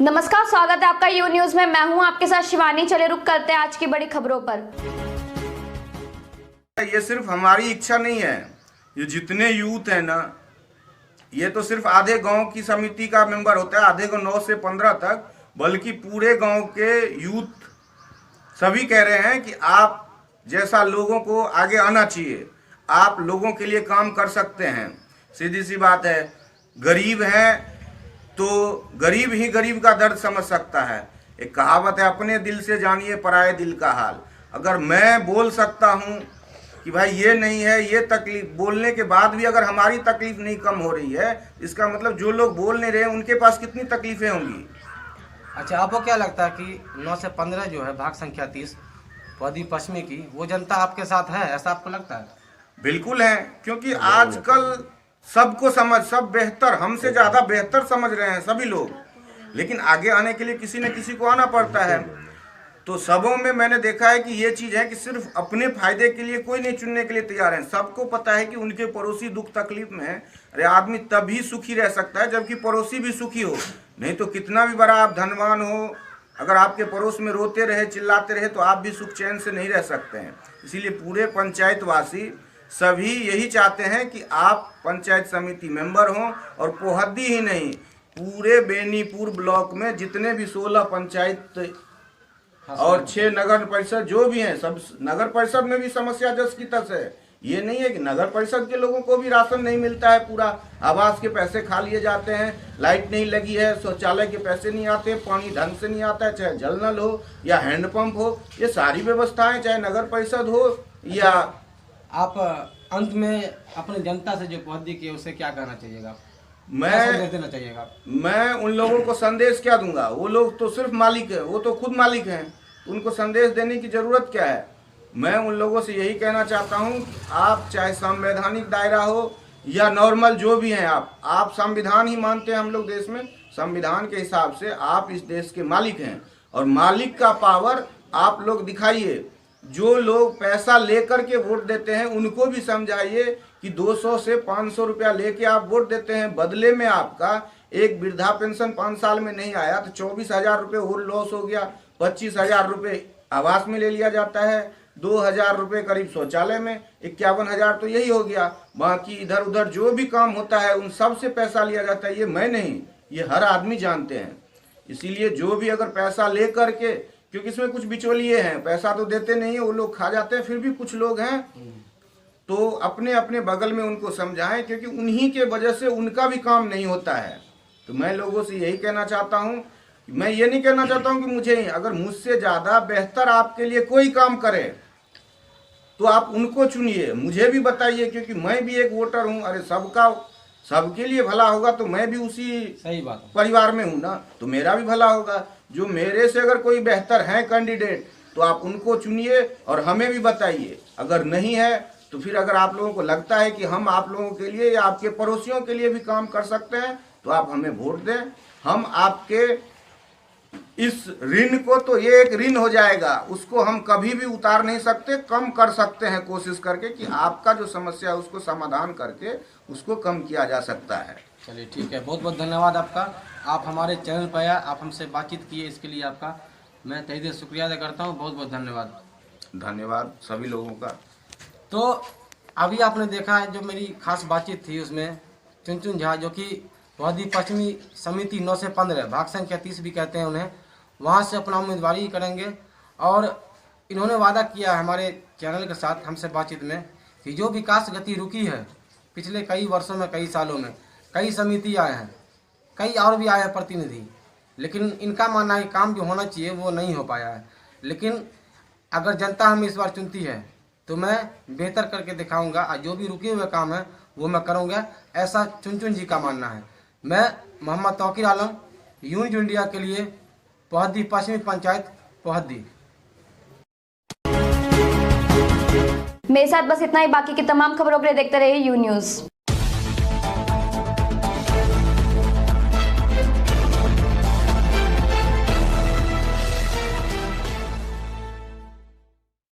नमस्कार, स्वागत है आपका यू न्यूज में। मैं हूं आपके साथ शिवानी। चले रुक करते हैं आज की बड़ी खबरों पर। ये सिर्फ हमारी इच्छा नहीं है, ये जितने यूथ है ना, ये तो सिर्फ आधे गांव की समिति का मेंबर होता है, आधे को 9 से 15 तक, बल्कि पूरे गांव के यूथ सभी कह रहे हैं कि आप जैसा लोगों को आगे आना चाहिए, आप लोगों के लिए काम कर सकते हैं। सीधी सी बात है, गरीब है तो गरीब ही गरीब का दर्द समझ सकता है। एक कहावत है, अपने दिल से जानिए पराये दिल का हाल। अगर मैं बोल सकता हूँ कि भाई ये नहीं है, ये तकलीफ, बोलने के बाद भी अगर हमारी तकलीफ नहीं कम हो रही है, इसका मतलब जो लोग बोल नहीं रहे उनके पास कितनी तकलीफें होंगी। अच्छा, आपको क्या लगता है कि 9 से 15 जो है भाग संख्या 30 पौधी पश्चिमी की, वो जनता आपके साथ है, ऐसा आपको लगता है? बिल्कुल है, क्योंकि आजकल सबको सब बेहतर, हमसे ज़्यादा बेहतर समझ रहे हैं सभी लोग, लेकिन आगे आने के लिए किसी न किसी को आना पड़ता है। तो सबों में मैंने देखा है कि ये चीज़ है कि सिर्फ अपने फायदे के लिए कोई नहीं चुनने के लिए तैयार है। सबको पता है कि उनके पड़ोसी दुख तकलीफ में है। अरे आदमी तभी सुखी रह सकता है जबकि पड़ोसी भी सुखी हो, नहीं तो कितना भी बड़ा आप धनवान हो, अगर आपके पड़ोस में रोते रहे, चिल्लाते रहे, तो आप भी सुख चैन से नहीं रह सकते हैं। इसीलिए पूरे पंचायतवासी सभी यही चाहते हैं कि आप पंचायत समिति मेंबर हों, और पोहद्दी ही नहीं, पूरे बेनीपुर ब्लॉक में जितने भी 16 पंचायत और 6 नगर परिषद जो भी हैं, सब नगर परिषद में भी समस्या जस की तस है। ये नहीं है कि नगर परिषद के लोगों को भी राशन नहीं मिलता है, पूरा आवास के पैसे खा लिए जाते हैं, लाइट नहीं लगी है, शौचालय के पैसे नहीं आते, पानी ढंग से नहीं आता है, चाहे जल नल हो या हैंडपंप हो, ये सारी व्यवस्थाएं चाहे नगर परिषद हो या। आप अंत में अपनी जनता से जो पौधी की है उसे क्या कहना चाहिएगा? देना चाहिएगा? मैं उन लोगों को संदेश क्या दूंगा? वो लोग तो सिर्फ मालिक है, वो तो खुद मालिक हैं, उनको संदेश देने की जरूरत क्या है? मैं उन लोगों से यही कहना चाहता हूं कि आप चाहे संवैधानिक दायरा हो या नॉर्मल जो भी हैं, आप संविधान ही मानते हैं हम लोग देश में, संविधान के हिसाब से आप इस देश के मालिक हैं, और मालिक का पावर आप लोग दिखाइए। जो लोग पैसा लेकर के वोट देते हैं उनको भी समझाइए कि 200 से 500 रुपया लेके आप वोट देते हैं, बदले में आपका एक वृद्धा पेंशन 5 साल में नहीं आया तो 24,000 रुपये और लॉस हो गया, 25,000 रुपये आवास में ले लिया जाता है, 2,000 रुपये करीब शौचालय में, 51,000 तो यही हो गया। बाकी इधर उधर जो भी काम होता है उन सब से पैसा लिया जाता है। ये मैं नहीं, ये हर आदमी जानते हैं। इसीलिए जो भी अगर पैसा ले करके, क्योंकि इसमें कुछ बिचौलिए हैं, पैसा तो देते नहीं है, वो लोग खा जाते हैं, फिर भी कुछ लोग हैं, तो अपने अपने बगल में उनको समझाएं, क्योंकि उन्हीं के वजह से उनका भी काम नहीं होता है। तो मैं लोगों से यही कहना चाहता हूं, मैं ये नहीं कहना चाहता हूं कि मुझे, अगर मुझसे ज़्यादा बेहतर आपके लिए कोई काम करे तो आप उनको चुनिए, मुझे भी बताइए, क्योंकि मैं भी एक वोटर हूं। अरे सबके लिए भला होगा तो मैं भी उसी सही बात परिवार में हूं ना, तो मेरा भी भला होगा। जो मेरे से अगर कोई बेहतर है कैंडिडेट तो आप उनको चुनिए और हमें भी बताइए। अगर नहीं है तो फिर अगर आप लोगों को लगता है कि हम आप लोगों के लिए या आपके पड़ोसियों के लिए भी काम कर सकते हैं तो आप हमें वोट दें। हम आपके इस ऋण को, तो ये एक ऋण हो जाएगा, उसको हम कभी भी उतार नहीं सकते, कम कर सकते हैं कोशिश करके कि आपका जो समस्या है उसको समाधान करके उसको कम किया जा सकता है। चलिए ठीक है, बहुत बहुत धन्यवाद आपका। आप हमारे चैनल पर आया, आप हमसे बातचीत किए, इसके लिए आपका मैं तहे दिल शुक्रिया अदा करता हूँ। बहुत बहुत धन्यवाद। धन्यवाद सभी लोगों का। तो अभी आपने देखा है जो मेरी खास बातचीत थी, उसमें चुनचुन झा, जो कि पौधी पश्चिमी समिति 9 से 15 भाग संख्या 30 भी कहते हैं उन्हें, वहाँ से अपना उम्मीदवारी करेंगे। और इन्होंने वादा किया हमारे चैनल के साथ हमसे बातचीत में कि जो विकास गति रुकी है पिछले कई वर्षों में, कई सालों में, कई समिति आए हैं, कई और भी आए हैं प्रतिनिधि, लेकिन इनका मानना है काम जो होना चाहिए वो नहीं हो पाया है। लेकिन अगर जनता हमें इस बार चुनती है तो मैं बेहतर करके दिखाऊंगा, और जो भी रुके हुए काम है वो मैं करूंगा, ऐसा चुनचुन जी का मानना है। मैं मोहम्मद तौकीर आलम, यूनिट इंडिया के लिए, पोहद्दी पश्चिमी पंचायत, पोहद्दी। मेरे साथ बस इतना ही। बाकी की तमाम खबरों के लिए देखते रहिए यू न्यूज।